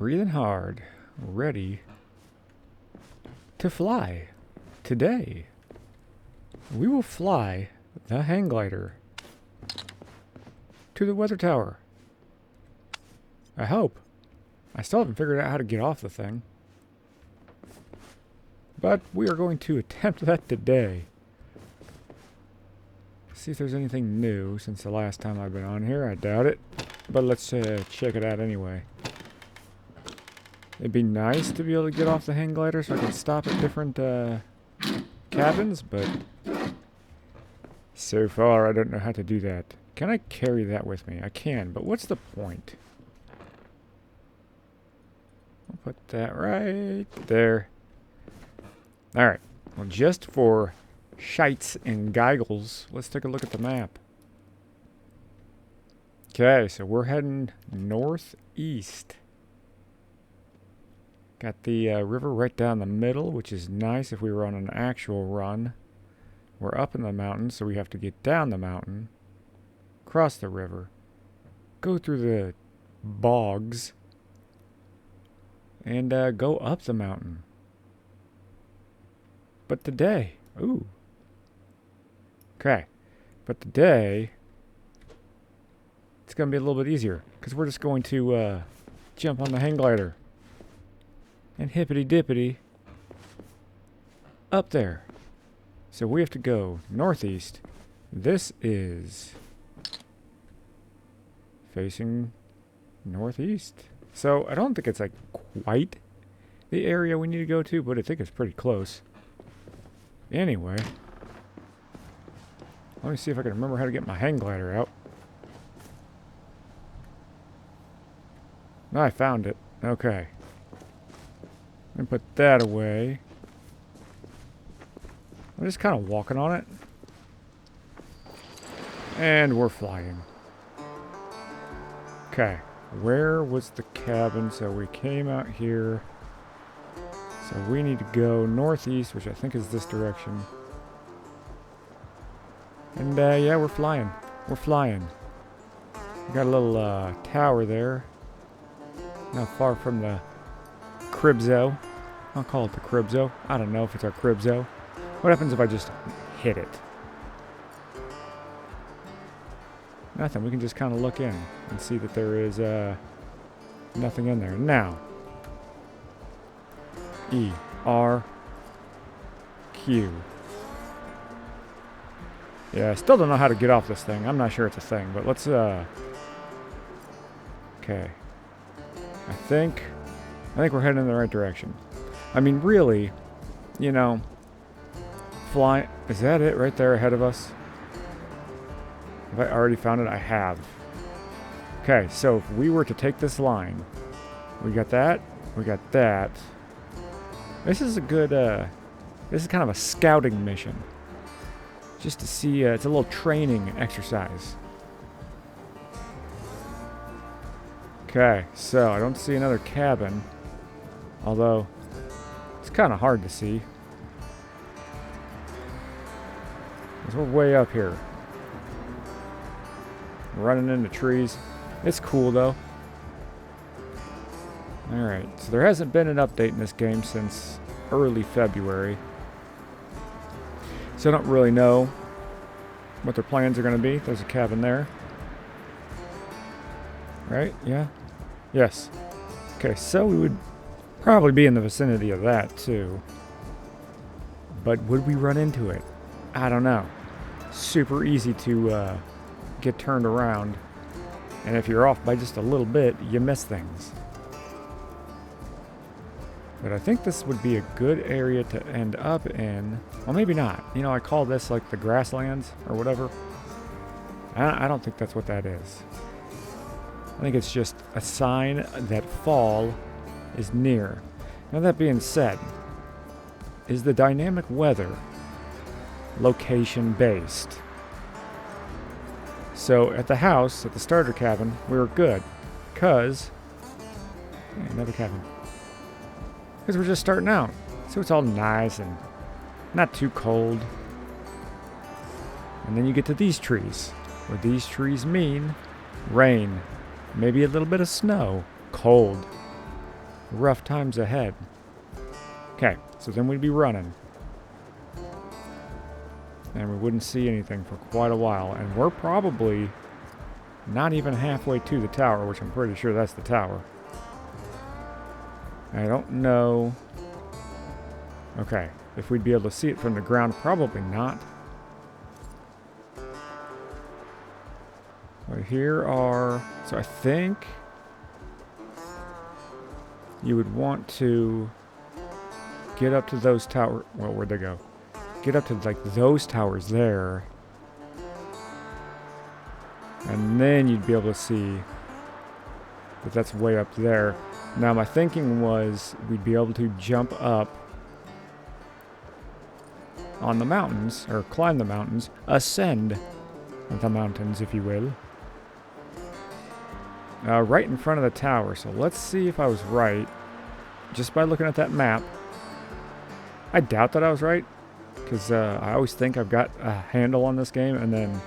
breathing hard, ready to fly. Today, we will fly the hang glider to the weather tower. I hope. I still haven't figured out how to get off the thing. But we are going to attempt that today. See if there's anything new since the last time I've been on here. I doubt it. But let's check it out anyway. It'd be nice to be able to get off the hang glider so I can stop at different cabins, but so far I don't know how to do that. Can I carry that with me? I can, but what's the point? I'll put that right there. Alright, well, just for shites and giggles, let's take a look at the map. Okay, so we're heading northeast. Got the river right down the middle, which is nice if we were on an actual run. We're up in the mountain, so we have to get down the mountain, cross the river, go through the bogs, and go up the mountain. But today, ooh. Okay, but today, it's going to be a little bit easier, because we're just going to jump on the hang glider. And hippity-dippity up there. So we have to go northeast. This is facing northeast. So I don't think it's like quite the area we need to go to, but I think it's pretty close. Anyway, let me see if I can remember how to get my hang glider out. No, I found it. Okay. And put that away. I'm just kind of walking on it. And we're flying. Okay. Where was the cabin? So we came out here. So we need to go northeast, which I think is this direction. And yeah, we're flying. We're flying. We got a little tower there. Not far from the Cribzo. I'll call it the Cribzo. I don't know if it's our Cribzo. What happens if I just hit it? Nothing. We can just kind of look in and see that there is nothing in there. Now, E-R-Q. Yeah, I still don't know how to get off this thing. I'm not sure it's a thing, but let's okay. I think we're heading in the right direction. I mean, really, you know, fly. Is that it right there ahead of us? Have I already found it? I have. Okay, so if we were to take this line, we got that, we got that. This is a good, this is kind of a scouting mission. Just to see, it's a little training exercise. Okay, so I don't see another cabin, although it's kind of hard to see. Because we're way up here. Running into trees. It's cool though. Alright, so there hasn't been an update in this game since early February. So I don't really know what their plans are going to be. There's a cabin there. Right? Yeah? Yes. Okay, so we would probably be in the vicinity of that too. But would we run into it? I don't know. Super easy to get turned around. And if you're off by just a little bit, you miss things. But I think this would be a good area to end up in. Well, maybe not. You know, I call this like the grasslands or whatever. I don't think that's what that is. I think it's just a sign that fall is near. Now that being said, is the dynamic weather location based? So at the house, at the starter cabin, we were good. Because, another cabin. Because we're just starting out. So it's all nice and not too cold. And then you get to these trees. What these trees mean, rain. Maybe a little bit of snow. Cold. rough times ahead. Okay, so then we'd be running. And we wouldn't see anything for quite a while. And we're probably not even halfway to the tower, which I'm pretty sure that's the tower. I don't know. Okay, if we'd be able to see it from the ground, probably not. But here are... So I think you would want to get up to those towers. Well, where'd they go? Get up to like those towers there. And then you'd be able to see that that's way up there. Now my thinking was we'd be able to jump up on the mountains, or climb the mountains, ascend the mountains, if you will. Right in front of the tower. So let's see if I was right. Just by looking at that map. I doubt that I was right. Because I always think I've got a handle on this game, and then...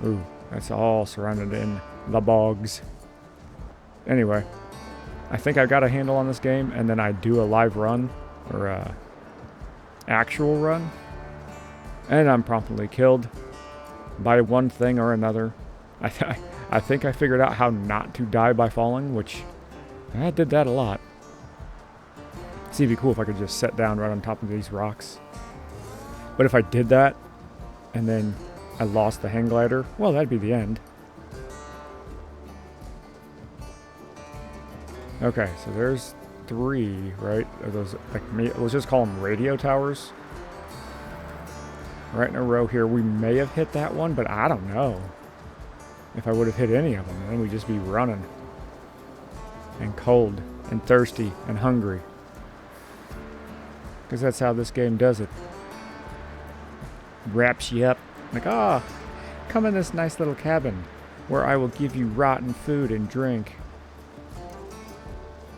Ooh, that's all surrounded in the bogs. Anyway, I think I got a handle on this game, and then I do a live run, or a actual run, and I'm promptly killed by one thing or another. I think I figured out how not to die by falling, which I did that a lot. See, it'd be cool if I could just sit down right on top of these rocks. But if I did that, and then I lost the hang glider, well, that'd be the end. Okay, so there's 3, right? Of those, like, let's just call them radio towers. Right in a row here. We may have hit that one, but I don't know if I would have hit any of them. Then we'd just be running. And cold, and thirsty, and hungry. Because that's how this game does it. Wraps you up. Like, come in this nice little cabin where I will give you rotten food and drink.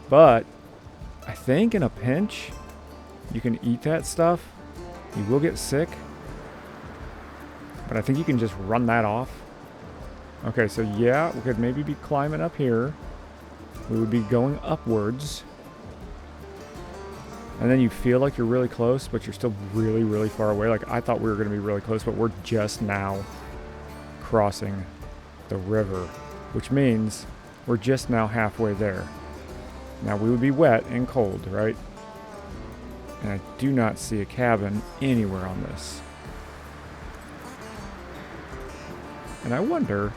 But I think in a pinch, you can eat that stuff. You will get sick. But I think you can just run that off. Okay, so yeah, we could maybe be climbing up here. We would be going upwards. And then you feel like you're really close, but you're still really, really far away. Like, I thought we were going to be really close, but we're just now crossing the river, which means we're just now halfway there. Now, we would be wet and cold, right? And I do not see a cabin anywhere on this. And I wonder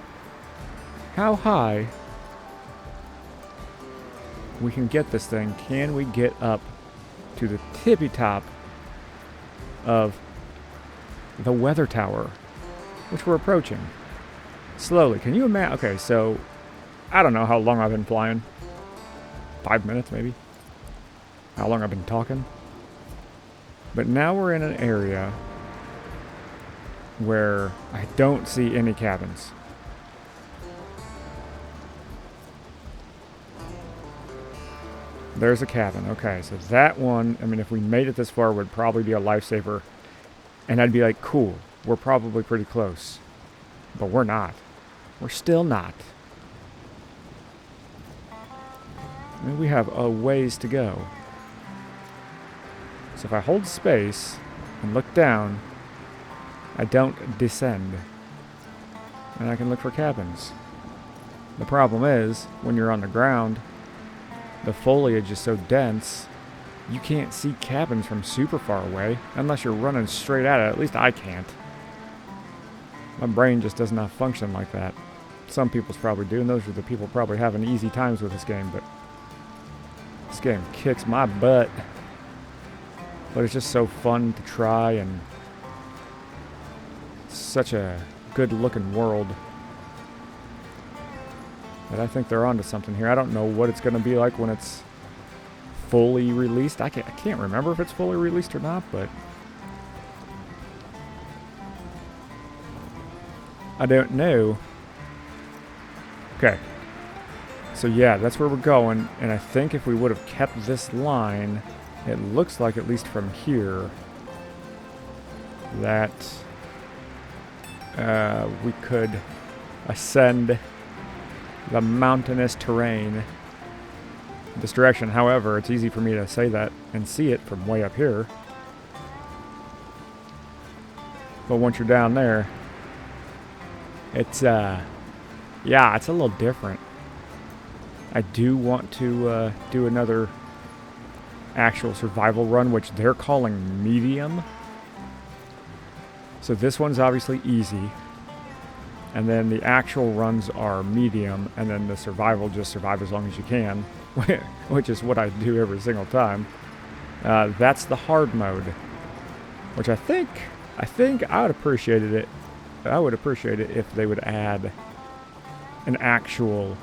how high we can get this thing. Can we get up to the tippy top of the weather tower, which we're approaching slowly? Can you imagine? Okay, so I don't know how long I've been flying. 5 minutes, maybe. How long I've been talking. But now we're in an area where I don't see any cabins. There's a cabin. Okay, so that one, I mean, if we made it this far, would probably be a lifesaver. And I'd be like, cool, we're probably pretty close. But we're not. We're still not. I mean, we have a ways to go. So if I hold space and look down, I don't descend. And I can look for cabins. The problem is, when you're on the ground, the foliage is so dense, you can't see cabins from super far away, unless you're running straight at it. At least I can't. My brain just does not function like that. Some people's probably do, and those are the people probably having easy times with this game, but this game kicks my butt. But it's just so fun to try, and it's such a good-looking world that I think they're onto something here. I don't know what it's going to be like when it's fully released. I can't remember if it's fully released or not, but I don't know. Okay. So yeah, that's where we're going, and I think if we would have kept this line, it looks like, at least from here, that we could ascend the mountainous terrain this direction. However, it's easy for me to say that and see it from way up here. But once you're down there, it's, yeah, it's a little different. I do want to do another actual survival run, which they're calling medium. So this one's obviously easy. And then the actual runs are medium, and then the survival, just survive as long as you can, which is what I do every single time. That's the hard mode, which I think I would appreciate it. I would appreciate it if they would add an actual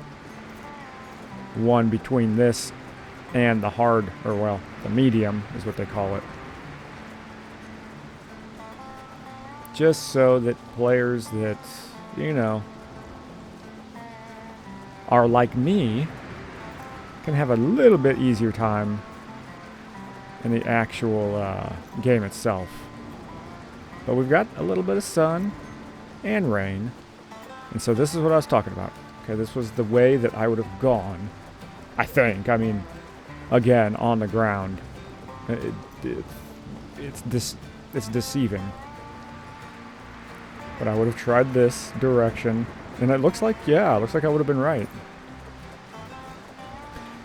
one between this and the hard, or well, the medium is what they call it. Just so that players that, you know, are like me can have a little bit easier time in the actual game itself. But we've got a little bit of sun and rain, and so this is what I was talking about. Okay, this was the way that I would have gone, I think. I mean, again, on the ground, it's deceiving. But I would have tried this direction, and it looks like, yeah, it looks like I would have been right.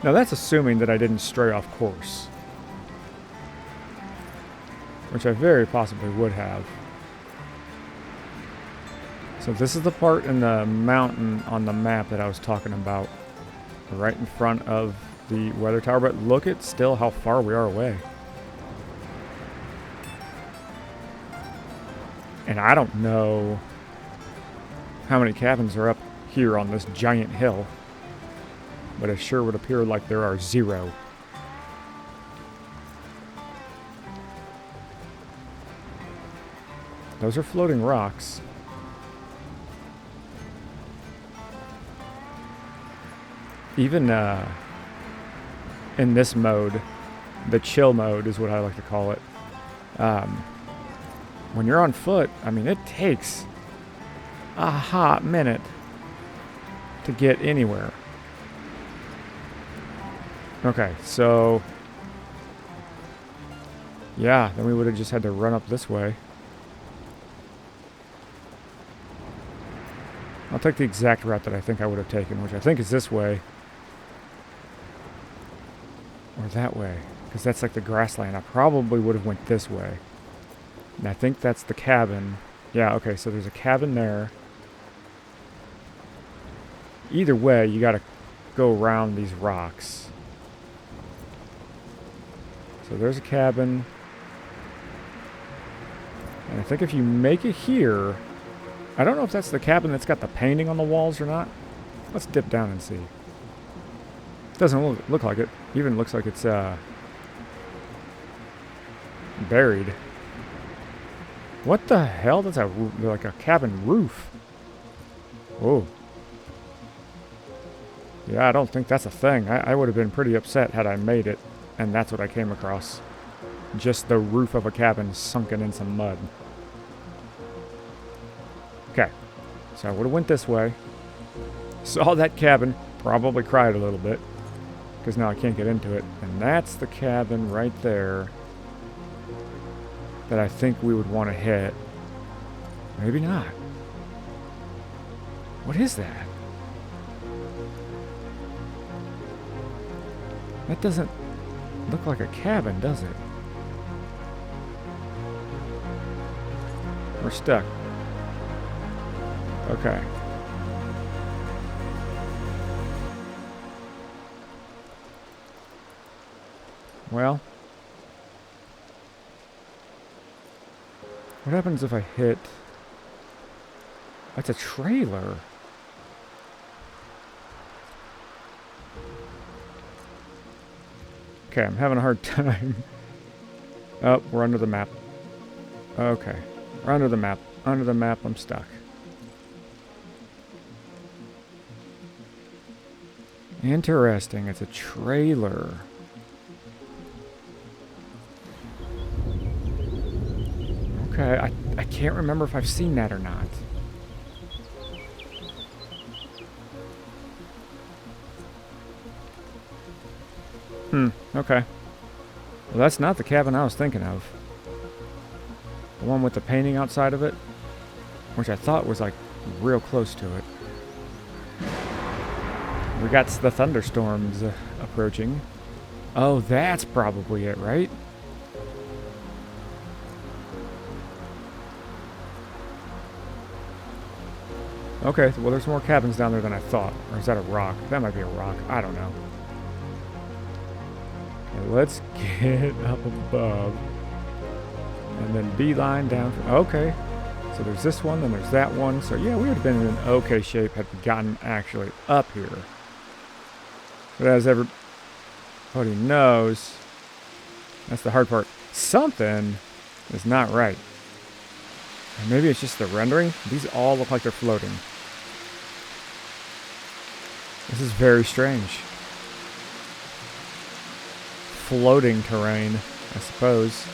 Now that's assuming that I didn't stray off course, which I very possibly would have. So this is the part in the mountain on the map that I was talking about, right in front of the weather tower, but look at still how far we are away. And I don't know how many cabins are up here on this giant hill, but it sure would appear like there are 0. Those are floating rocks. Even in this mode, the chill mode is what I like to call it. When you're on foot, I mean, it takes a hot minute to get anywhere. Okay, so yeah, then we would have just had to run up this way. I'll take the exact route that I think I would have taken, which I think is this way. Or that way, because that's like the grassland. I probably would have went this way. And I think that's the cabin. Yeah, okay, so there's a cabin there. Either way, you gotta go around these rocks. So there's a cabin. And I think if you make it here, I don't know if that's the cabin that's got the painting on the walls or not. Let's dip down and see. Doesn't look like it. Even looks like it's buried. What the hell? That's like a cabin roof. Oh. Yeah, I don't think that's a thing. I would have been pretty upset had I made it, and that's what I came across. Just the roof of a cabin sunken in some mud. Okay. So I would have went this way. Saw that cabin. Probably cried a little bit, because now I can't get into it. And that's the cabin right there that I think we would want to hit. Maybe not. What is that? That doesn't look like a cabin, does it? We're stuck. Okay. Well, what happens if I hit... That's a trailer. Okay, I'm having a hard time. Oh, we're under the map. Okay, we're under the map. Under the map, I'm stuck. Interesting, it's a trailer. Okay, I can't remember if I've seen that or not. Okay. Well, that's not the cabin I was thinking of. The one with the painting outside of it, which I thought was like real close to it. We got the thunderstorms approaching. Oh, that's probably it, right? Okay, well there's more cabins down there than I thought. Or is that a rock? That might be a rock. I don't know. Okay, let's get up above. And then beeline down. Okay. So there's this one, then there's that one. So yeah, we would have been in an okay shape had we gotten actually up here. But as everybody knows, that's the hard part. Something is not right. And maybe it's just the rendering. These all look like they're floating. This is very strange. Floating terrain, I suppose.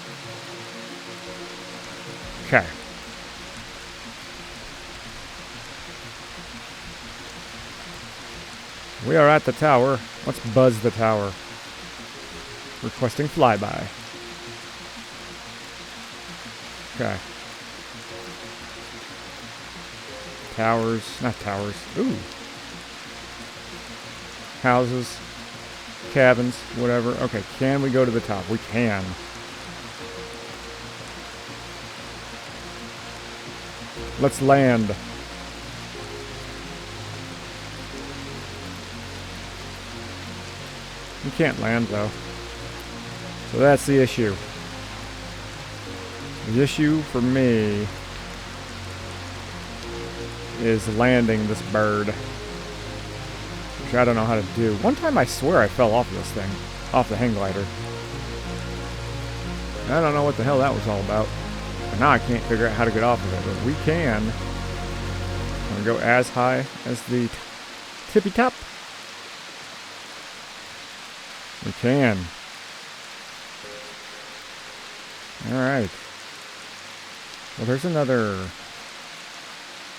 Okay. We are at the tower. Let's buzz the tower. Requesting flyby. Okay. Towers. Not towers. Ooh. Houses. Cabins. Whatever. Okay, can we go to the top? We can. Let's land. You can't land, though. So that's the issue. The issue for me is landing this bird. Which I don't know how to do. One time I swear I fell off this thing. Off the hang glider. I don't know what the hell that was all about. And now I can't figure out how to get off of it. But we can. I'm going to go as high as the tippy top. We can. Alright. Well, there's another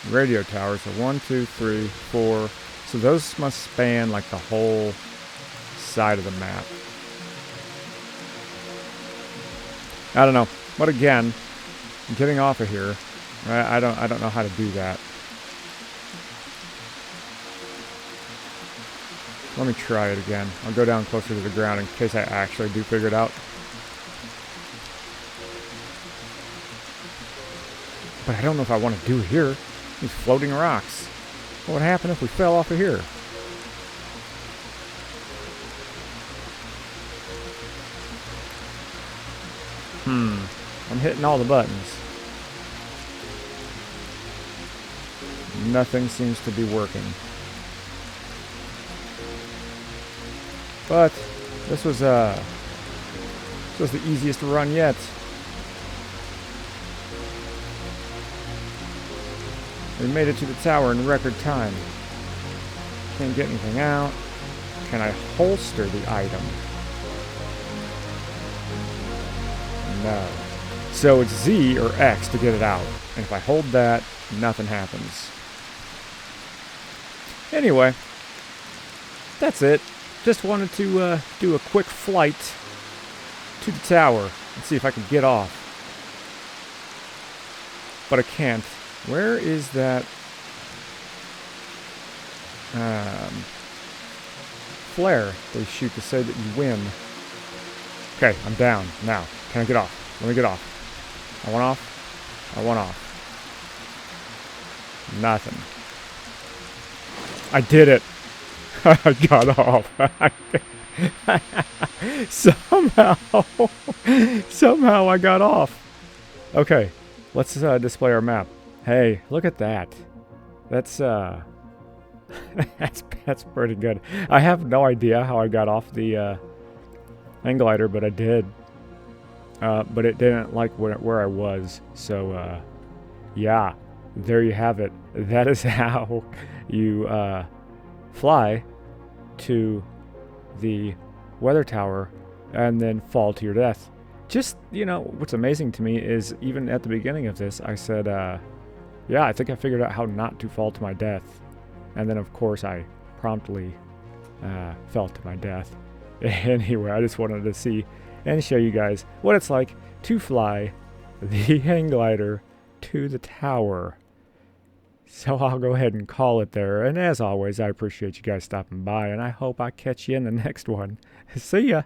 radio tower. So 1, 2, 3, 4. So those must span like the whole side of the map. I don't know. But again, getting off of here, I don't know how to do that. Let me try it again. I'll go down closer to the ground in case I actually do figure it out. But I don't know if I want to do it here. These floating rocks. What would happen if we fell off of here? I'm hitting all the buttons. Nothing seems to be working. But this was the easiest run yet. We made it to the tower in record time. Can't get anything out. Can I holster the item? No. So it's Z or X to get it out. And if I hold that, nothing happens. Anyway, that's it. Just wanted to do a quick flight to the tower and see if I could get off. But I can't. Where is that flare they shoot to say that you win? Okay, I'm down. Now, can I get off? Let me get off. I want off. I want off. Nothing. I did it. I got off. Somehow I got off. Okay, let's display our map. Hey, look at that. That's that's pretty good. I have no idea how I got off the hang glider, but I did. But it didn't like where I was. So yeah, there you have it. That is how you fly to the weather tower and then fall to your death. Just, you know, what's amazing to me is even at the beginning of this, I said, yeah, I think I figured out how not to fall to my death. And then, of course, I promptly fell to my death. Anyway, I just wanted to see and show you guys what it's like to fly the hang glider to the tower. So I'll go ahead and call it there. And as always, I appreciate you guys stopping by, and I hope I catch you in the next one. See ya!